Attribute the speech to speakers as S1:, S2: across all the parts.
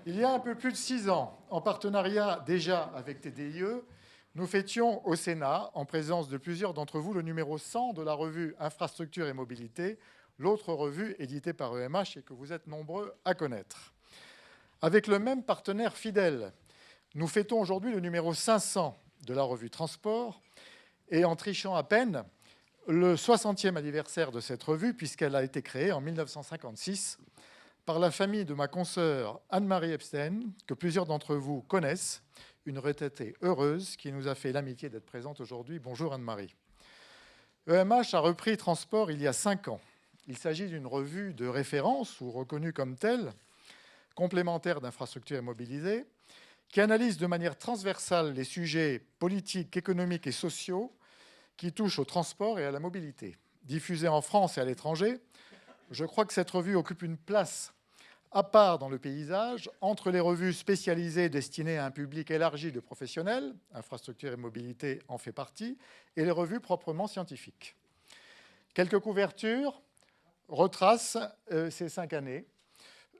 S1: Il y a un peu plus de 6 ans, en partenariat déjà avec TDIE, nous fêtions au Sénat, en présence de plusieurs d'entre vous, le numéro 100 de la revue Infrastructure et Mobilité, l'autre revue éditée par EMH et que vous êtes nombreux à connaître. Avec le même partenaire fidèle, nous fêtons aujourd'hui le numéro 500 de la revue Transport et, en trichant à peine, le 60e anniversaire de cette revue, puisqu'elle a été créée en 1956 par la famille de ma consoeur Anne-Marie Epstein, que plusieurs d'entre vous connaissent, une retraitée heureuse qui nous a fait l'amitié d'être présente aujourd'hui. Bonjour Anne-Marie. EMH a repris Transport il y a 5 ans. Il s'agit d'une revue de référence, ou reconnue comme telle, complémentaire d'infrastructures et mobilisées, qui analyse de manière transversale les sujets politiques, économiques et sociaux qui touchent au transport et à la mobilité. Diffusée en France et à l'étranger, je crois que cette revue occupe une place à part dans le paysage, entre les revues spécialisées destinées à un public élargi de professionnels, infrastructure et mobilité en fait partie, et les revues proprement scientifiques. Quelques couvertures retracent ces 5 années,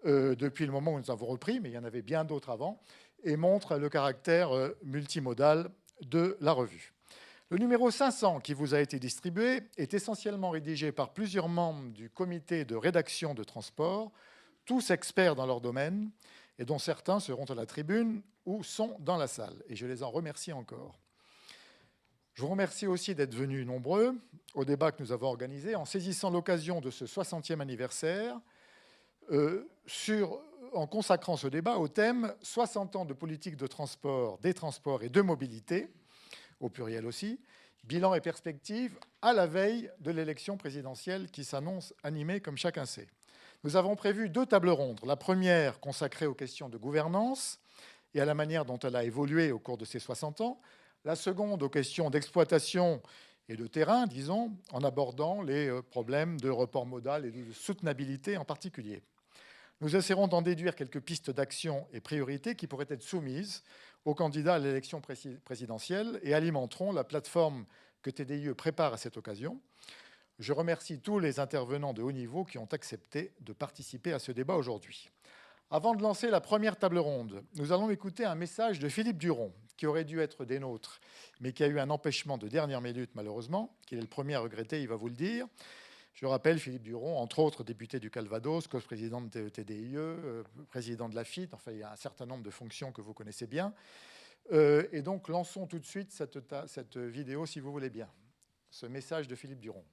S1: depuis le moment où nous avons repris, mais il y en avait bien d'autres avant, et montrent le caractère multimodal de la revue. Le numéro 500 qui vous a été distribué est essentiellement rédigé par plusieurs membres du comité de rédaction de transport, tous experts dans leur domaine, et dont certains seront à la tribune ou sont dans la salle. Et je les en remercie encore. Je vous remercie aussi d'être venus nombreux au débat que nous avons organisé en saisissant l'occasion de ce 60e anniversaire en consacrant ce débat au thème « 60 ans de politique de transport, des transports et de mobilité », au pluriel aussi, bilan et perspective à la veille de l'élection présidentielle qui s'annonce animée, comme chacun sait. Nous avons prévu 2 tables rondes. La première consacrée aux questions de gouvernance et à la manière dont elle a évolué au cours de ces 60 ans. La seconde aux questions d'exploitation et de terrain, disons, en abordant les problèmes de report modal et de soutenabilité en particulier. Nous essaierons d'en déduire quelques pistes d'action et priorités qui pourraient être soumises aux candidats à l'élection présidentielle et alimenteront la plateforme que TDIE prépare à cette occasion. Je remercie tous les intervenants de haut niveau qui ont accepté de participer à ce débat aujourd'hui. Avant de lancer la première table ronde, nous allons écouter un message de Philippe Duron, qui aurait dû être des nôtres, mais qui a eu un empêchement de dernière minute, malheureusement, qu'il est le premier à regretter, il va vous le dire. Je rappelle Philippe Duron, entre autres député du Calvados, co-président de TDIE, président de la FIT, enfin il y a un certain nombre de fonctions que vous connaissez bien. Et donc lançons tout de suite cette vidéo, si vous voulez bien. Ce message de Philippe Duron.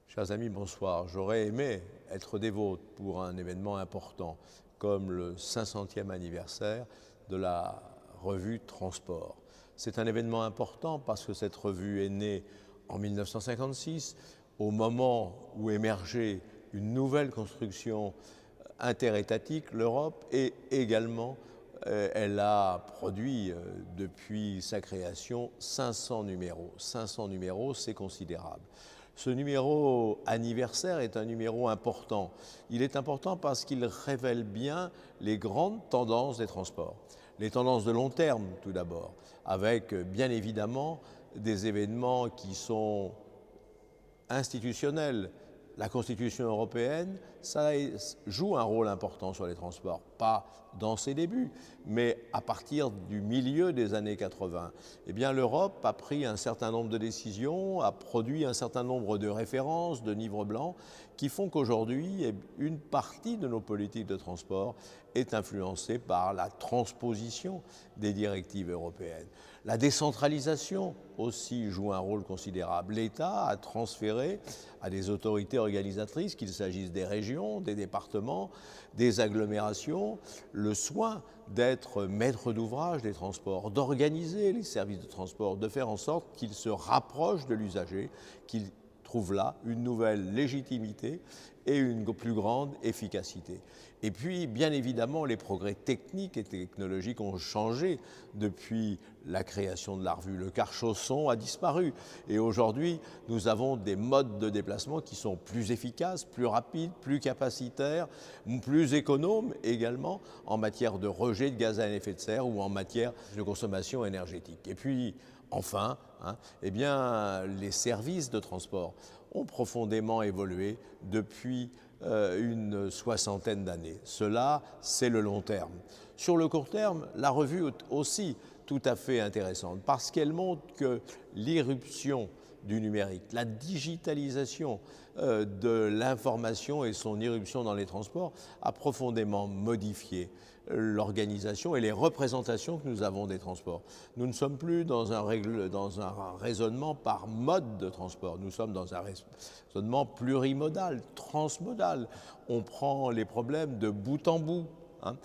S2: Chers amis, bonsoir. J'aurais aimé être des vôtres pour un événement important comme le 500e anniversaire de la revue Transport. C'est un événement important parce que cette revue est née en 1956, au moment où émergeait une nouvelle construction interétatique, l'Europe, et également elle a produit depuis sa création 500 numéros. 500 numéros, c'est considérable. Ce numéro anniversaire est un numéro important. Il est important parce qu'il révèle bien les grandes tendances des transports. Les tendances de long terme, tout d'abord, avec bien évidemment des événements qui sont institutionnels. La Constitution européenne, ça joue un rôle important sur les transports, pas dans ses débuts, mais à partir du milieu des années 80. Eh bien, l'Europe a pris un certain nombre de décisions, a produit un certain nombre de références, de livres blancs, qui font qu'aujourd'hui, une partie de nos politiques de transport est influencée par la transposition des directives européennes. La décentralisation aussi joue un rôle considérable. L'État a transféré à des autorités organisatrices, qu'il s'agisse des régions, des départements, des agglomérations, le soin d'être maître d'ouvrage des transports, d'organiser les services de transport, de faire en sorte qu'ils se rapprochent de l'usager, qu'ils trouvent là une nouvelle légitimité et une plus grande efficacité. Et puis, bien évidemment, les progrès techniques et technologiques ont changé depuis la création de la revue. Le car-chausson a disparu et aujourd'hui, nous avons des modes de déplacement qui sont plus efficaces, plus rapides, plus capacitaires, plus économes également en matière de rejet de gaz à effet de serre ou en matière de consommation énergétique. Et puis, enfin, eh bien, les services de transport. ont profondément évolué depuis une soixantaine d'années. Cela, c'est le long terme. Sur le court terme, la revue est aussi tout à fait intéressante parce qu'elle montre que l'irruption du numérique, la digitalisation de l'information et son irruption dans les transports a profondément modifié l'organisation et les représentations que nous avons des transports. Nous ne sommes plus dans un raisonnement par mode de transport, nous sommes dans un raisonnement plurimodal, transmodal. On prend les problèmes de bout en bout, hein.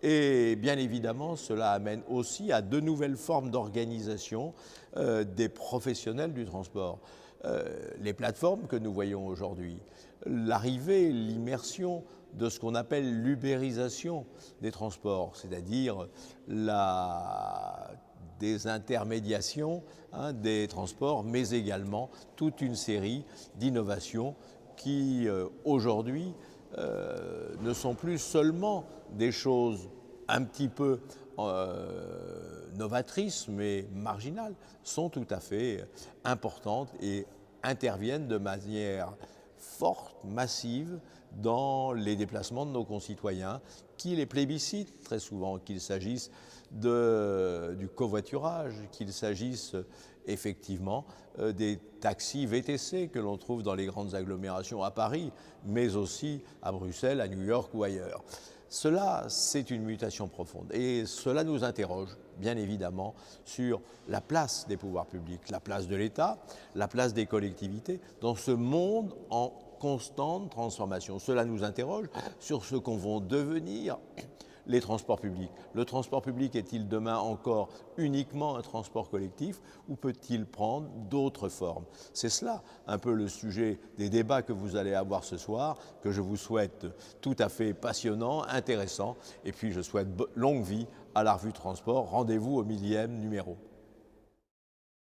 S2: Et bien évidemment, cela amène aussi à de nouvelles formes d'organisation des professionnels du transport. Les plateformes que nous voyons aujourd'hui, l'arrivée, l'immersion de ce qu'on appelle l'ubérisation des transports, c'est-à-dire la désintermédiation des transports, mais également toute une série d'innovations qui, aujourd'hui, ne sont plus seulement des choses un petit peu novatrices, mais marginales, sont tout à fait importantes et interviennent de manière forte, massive, dans les déplacements de nos concitoyens, qui les plébiscitent très souvent, qu'il s'agisse du covoiturage, qu'il s'agisse effectivement des taxis VTC que l'on trouve dans les grandes agglomérations à Paris, mais aussi à Bruxelles, à New York ou ailleurs. Cela, c'est une mutation profonde et cela nous interroge, bien évidemment, sur la place des pouvoirs publics, la place de l'État, la place des collectivités dans ce monde en constante transformation. Cela nous interroge sur ce qu'en vont devenir les transports publics. Le transport public est-il demain encore uniquement un transport collectif ou peut-il prendre d'autres formes? C'est cela un peu le sujet des débats que vous allez avoir ce soir, que je vous souhaite tout à fait passionnant, intéressant, et puis je souhaite longue vie à la revue Transport. Rendez-vous au 1000e numéro.